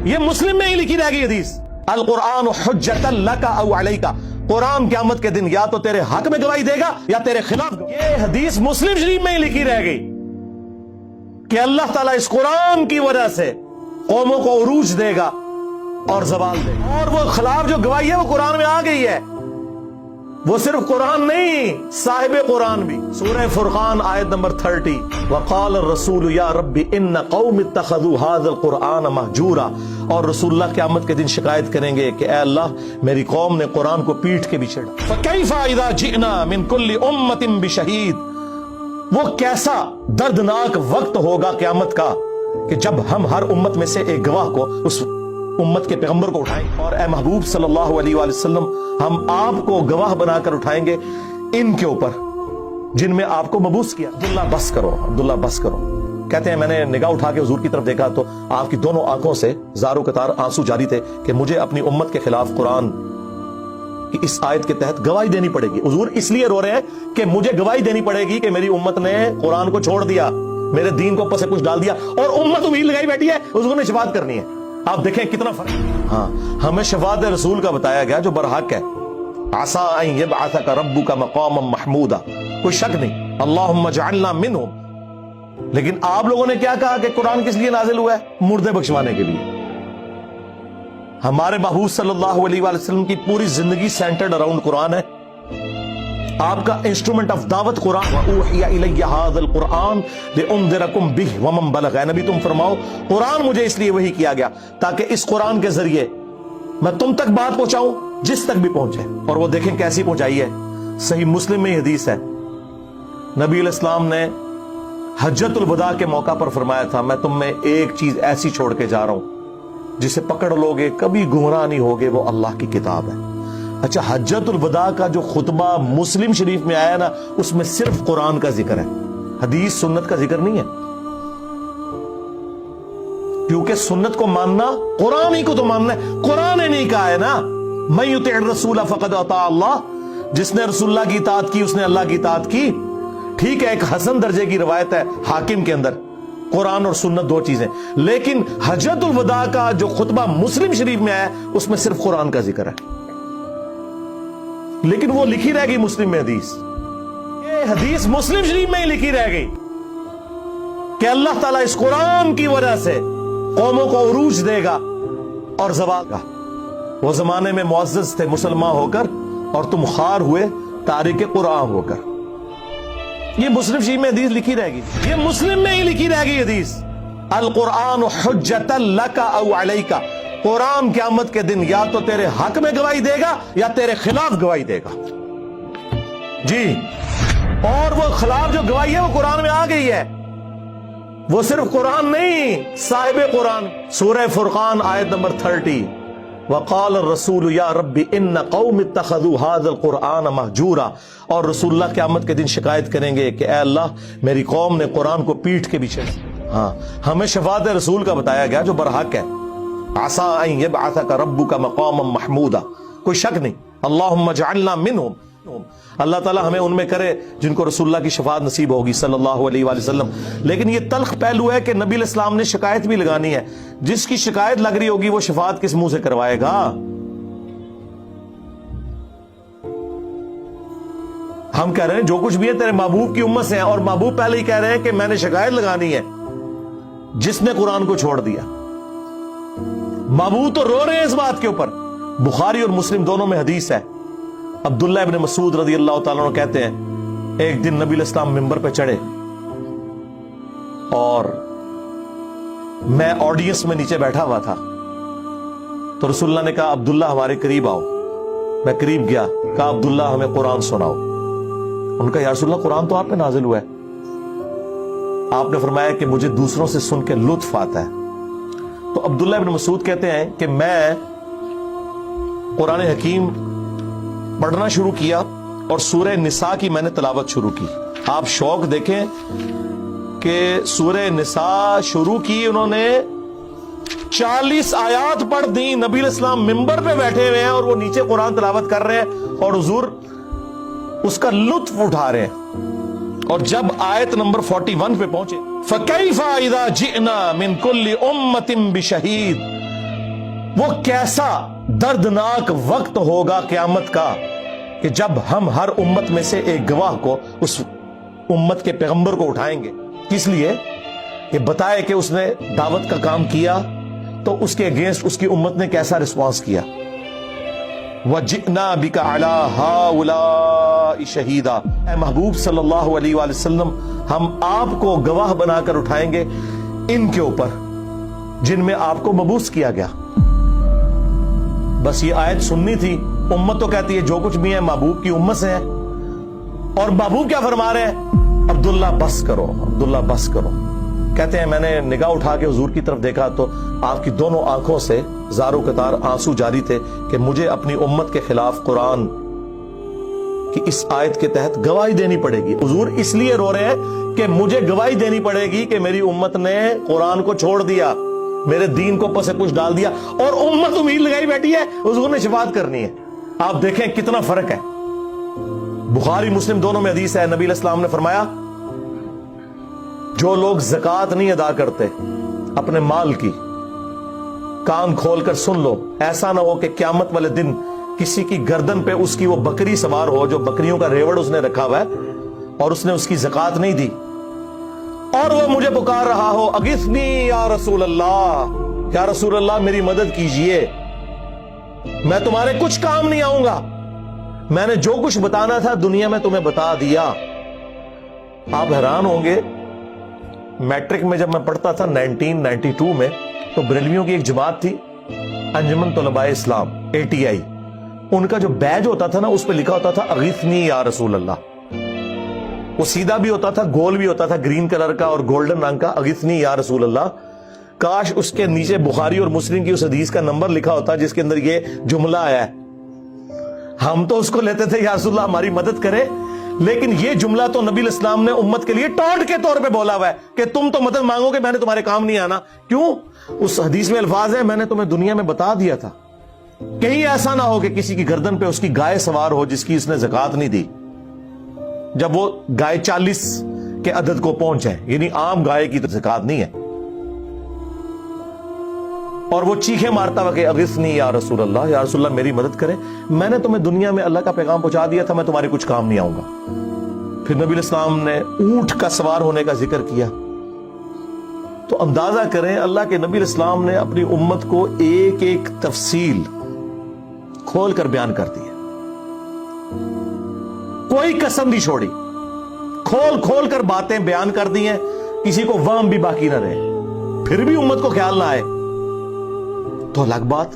ये मुस्लिम में ही लिखी रह गई हदीस, अल कुरान हुज्जतन लका औ अलैका, कुरान क़यामत के दिन या तो तेरे हक में गवाही देगा या तेरे खिलाफ। ये हदीस मुस्लिम शरीफ में ही लिखी रह गई कि अल्लाह ताला इस कुरान की वजह से कौमों को उरूज देगा और जवाल देगा। और वो खिलाफ जो गवाही है वो कुरान में आ गई है। वो सिर्फ कुरान नहीं, साहिब कुरान भी। सूरह फुरकान आयत नंबर 30, वक़ाल रसूल या रब्बी इन्न कौम इत्तखज़ू हाज़ल कुरान महजूरा, और रसूलुल्लाह क़यामत के दिन शिकायत करेंगे कि ऐ अल्लाह, मेरी कौम ने कुरान को पीठ के पीछे डाला। फ़कैफ़ इज़ा जिअना मिन कुल्ली उम्मतिन बिशहीद, वो कैसा दर्दनाक वक्त होगा क़यामत का कि जब हम हर उम्मत में से एक गवाह को, उस उम्मत के पैगंबर को उठाएं। और ए महबूब सल्लल्लाहु अलैहि वसल्लम, हम आपको गवाह बनाकर उठाएंगे इनके ऊपर जिनमें आपको मबूस किया। अब्दुल्ला बस करो, अब्दुल्ला बस करो। कहते हैं मैंने निगाह उठा के हुजूर की तरफ देखा तो आपकी दोनों आंखों से जारो कतार आंसू जारी थे कि मुझे अपनी उम्मत के खिलाफ कुरान की इस आयत के तहत गवाही देनी पड़ेगी। हुजूर इसलिए रो रहे हैं कि मुझे गवाही देनी पड़ेगी कि मेरी उम्मत ने कुरान को छोड़ दिया, मेरे दीन को पसे कुछ डाल दिया, और उम्मत उम्मीद लगाई बैठी है हुजूर ने शफाअत करनी है। आप देखें कितना फर्क। हाँ, हमें शफाअत रसूल का बताया गया जो बरहक है। आसा अन यबअसक रब्बुका मक़ामम महमूदा, कोई शक नहीं, अल्लाहुम्मा जअलना मिनहुम। लेकिन आप लोगों ने क्या कहा कि कुरान किस लिए नाजिल हुआ है? मुर्दे बख्शवाने के लिए। हमारे महबूब सल्लल्लाहु अलैहि वसल्लम की पूरी जिंदगी सेंटर्ड अराउंड कुरान है। आपका इंस्ट्रूमेंट ऑफ दावत कुरान। वऊहिया इलैया हाज़ल कुरान लिउनज़िरकुम बिही वमन बलग, नबी तुम फरमाओ कुरान मुझे इसलिए वही किया गया ताकि इस कुरान के जरिए मैं तुम तक बात पहुंचाऊं जिस तक भी पहुंचे। और वो देखें कैसी पहुंचाई है। सही मुस्लिम में हदीस है, नबी अलैहिस्सलाम ने हज्जतुल वदा के मौका पर फरमाया था, मैं तुम में एक चीज ऐसी छोड़ के जा रहा हूं जिसे पकड़ लोगे कभी गुमराह नहीं होगे, वो अल्लाह की किताब है। अच्छा, हज्जतुल वदा का जो खुतबा मुस्लिम शरीफ में आया ना, उसमें सिर्फ कुरान का जिक्र है, हदीस सुन्नत का जिक्र नहीं है। क्योंकि सुन्नत को मानना कुरान ही को तो मानना है। कुरान ने नहीं कहा है ना, मैं युतिअ रसूल फक़द अता अल्लाह, जिसने रसूलुल्लाह की इताअत की उसने अल्लाह की इताअत की। ठीक है, एक हसन दर्जे की रिवायत है हाकिम के अंदर, कुरान और सुन्नत दो चीजें। लेकिन हज्जतुल वदा का जो खुतबा मुस्लिम शरीफ में आया उसमें सिर्फ कुरान का जिक्र है। लेकिन वो लिखी रह गई मुस्लिम में हदीस। ये हदीस मुस्लिम शरीफ में ही लिखी रह गई कि अल्लाह ताला इस कुरान की वजह से कौमों को उरूज देगा और जवाल का। वो जमाने में मुअज़्ज़ज़ थे मुसलमान होकर, और तुम खार हुए तारिक कुरान होकर। ये मुस्लिम शरीफ में हदीस लिखी रहेगी, ये मुस्लिम में ही लिखी रह गई हदीस, अल कुरान हुज्जतन लका औ अलैका, कुरान क़यामत के दिन या तो तेरे हक में गवाही देगा या तेरे खिलाफ गवाही देगा। जी, और वो खिलाफ जो गवाही है वो कुरान में आ गई है। वो सिर्फ कुरान नहीं, साहिब कुरान। सूरह फुरकान आयत नंबर 30, वक़ाल रसूल या रब्बी इन्न कौम इत्तखज़ू हाज़ल कुरान महजूरा, और रसूलुल्लाह क़यामत के दिन शिकायत करेंगे कि ऐ अल्लाह, मेरी कौम ने कुरान को पीठ के पीछे। हाँ, हमें शफाअत रसूल का बताया गया जो बरहक है। आसा अन यबअसक रब्बुका मक़ामम महमूदा, कोई शक नहीं, अल्लाहुम्मा जअलना मिनहुम। अल्लाह ताला हमें उनमें करे जिनको रसूलुल्लाह की शफाअत नसीब होगी सल्लल्लाहु अलैहि वसल्लम। लेकिन ये तल्ख पहलू है कि नबी अलैहिस्सलाम ने शिकायत भी लगानी है। जिसकी शिकायत लग रही होगी वो शफाअत किस मुंह से करवाएगा? हम कह रहे हैं जो कुछ भी है तेरे महबूब की उम्मत से है, और महबूब पहले ही कह रहे हैं कि मैंने शिकायत लगानी है जिसने कुरान को छोड़ दिया। महबूब तो रो रहे हैं इस बात के ऊपर। बुखारी और मुस्लिम दोनों में हदीस है, अब्दुल्लाह इब्न मसूद रज़ी अल्लाह तआला अन्हु कहते हैं, एक दिन नबी अलैहिस्सलाम मिंबर पे चढ़े और मैं ऑडियंस में नीचे बैठा हुआ था। तो रसूलुल्लाह ने कहा, अब्दुल्लाह हमारे करीब आओ। मैं करीब गया, कहा अब्दुल्लाह हमें कुरान सुनाओ। उनका, या रसूलुल्लाह कुरान तो आप पे नाजिल हुआ है। आपने फरमाया कि मुझे दूसरों से सुन के लुत्फ आता है। तो अब्दुल्लाह इब्न मसूद कहते हैं कि मैं कुरान हकीम पढ़ना शुरू किया और सूरह निसा की मैंने तिलावत शुरू की। आप शौक देखें कि सूरह निसा शुरू की उन्होंने, 40 आयात पढ़ दी। नबी अलैहिस्सलाम मिंबर पे बैठे हुए हैं और वो नीचे कुरान तिलावत कर रहे हैं और हुजूर उसका लुत्फ उठा रहे हैं। और जब आयत नंबर 41 पे पहुंचे, फकैफा इज़ा जिअना मिन कुल्ली उम्मतिन बिशहीद, وہ کیسا دردناک وقت ہوگا قیامت کا کہ جب ہم ہر امت میں سے ایک گواہ کو اس امت کے پیغمبر کو اٹھائیں گے. کس لیے؟ کہ بتائے کہ اس نے دعوت کا کام کیا تو اس کے اگینسٹ اس کی امت نے کیسا رسپانس کیا. وَجِئْنَا بِكَ عَلَىٰ هَٰؤُلَاءِ شَهِيدًا. اے محبوب صلی اللہ علیہ وآلہ وسلم، ہم آپ کو گواہ بنا کر اٹھائیں گے ان کے اوپر جن میں آپ کو مبعوث کیا گیا. بس یہ آیت سننی تھی. امت تو کہتی ہے جو کچھ بھی ہے محبوب کی امت سے ہے، اور محبوب کیا فرما رہے ہیں؟ عبداللہ بس کرو، عبداللہ بس کرو. کہتے ہیں میں نے نگاہ اٹھا کے حضور کی طرف دیکھا تو آپ کی دونوں آنکھوں سے زارو قطار آنسو جاری تھے کہ مجھے اپنی امت کے خلاف قرآن کی اس آیت کے تحت گواہی دینی پڑے گی. حضور اس لیے رو رہے ہیں کہ مجھے گواہی دینی پڑے گی کہ میری امت نے قرآن کو چھوڑ دیا، میرے دین کو پس پش ڈال دیا، اور امت امید لگائی بیٹھی ہے حضور نے شفاعت کرنی ہے. آپ دیکھیں کتنا فرق ہے. بخاری مسلم دونوں میں حدیث ہے، نبی علیہ السلام نے فرمایا جو لوگ زکوٰۃ نہیں ادا کرتے اپنے مال کی، کان کھول کر سن لو، ایسا نہ ہو کہ قیامت والے دن کسی کی گردن پہ اس کی وہ بکری سوار ہو جو بکریوں کا ریوڑ اس نے رکھا ہوا ہے اور اس نے اس کی زکوٰۃ نہیں دی، اور وہ مجھے پکار رہا ہو اغثنی یا رسول اللہ، یا رسول اللہ میری مدد کیجئے، میں تمہارے کچھ کام نہیں آؤں گا، میں نے جو کچھ بتانا تھا دنیا میں تمہیں بتا دیا. آپ حیران ہوں گے، میٹرک میں جب میں پڑھتا تھا 1992 میں، تو بریلویوں کی ایک جماعت تھی انجمن طلباء اسلام ATI. ان کا جو بیج ہوتا تھا نا اس پہ لکھا ہوتا تھا اغثنی یا رسول اللہ. وہ سیدھا بھی ہوتا تھا، گول بھی ہوتا تھا، گرین کلر کا اور گولڈن رنگ کا، اغثنی یا رسول اللہ. کاش اس کے نیچے بخاری اور مسلم کی اس حدیث کا نمبر لکھا ہوتا جس کے اندر یہ جملہ آیا ہے. ہم تو اس کو لیتے تھے یا رسول اللہ ہماری مدد کرے، لیکن یہ جملہ تو نبی علیہ السلام نے امت کے لیے ٹونٹ کے طور پہ بولا ہوا ہے کہ تم تو مدد مانگو گے، میں نے تمہارے کام نہیں آنا. کیوں؟ اس حدیث میں الفاظ ہے میں نے تمہیں دنیا میں بتا دیا تھا، کہیں ایسا نہ ہو کہ کسی کی گردن پہ اس کی گائے سوار ہو جس کی اس نے زکوٰۃ نہیں دی، جب وہ گائے 40 کے عدد کو پہنچے، یعنی عام گائے کی زکوٰۃ نہیں ہے، اور وہ چیخیں مارتا ہوا کہ اغثنی یا رسول اللہ، یا رسول اللہ میری مدد کرے، میں نے تمہیں دنیا میں اللہ کا پیغام پہنچا دیا تھا، میں تمہارے کچھ کام نہیں آؤں گا. پھر نبی علیہ السلام نے اونٹ کا سوار ہونے کا ذکر کیا. تو اندازہ کریں اللہ کے نبی علیہ السلام نے اپنی امت کو ایک ایک تفصیل کھول کر بیان کر دی ہے، کوئی قسم نہیں چھوڑی، کھول کھول کر باتیں بیان کر دی ہیں، کسی کو وہم بھی باقی نہ رہے. پھر بھی امت کو خیال نہ آئے تو الگ بات.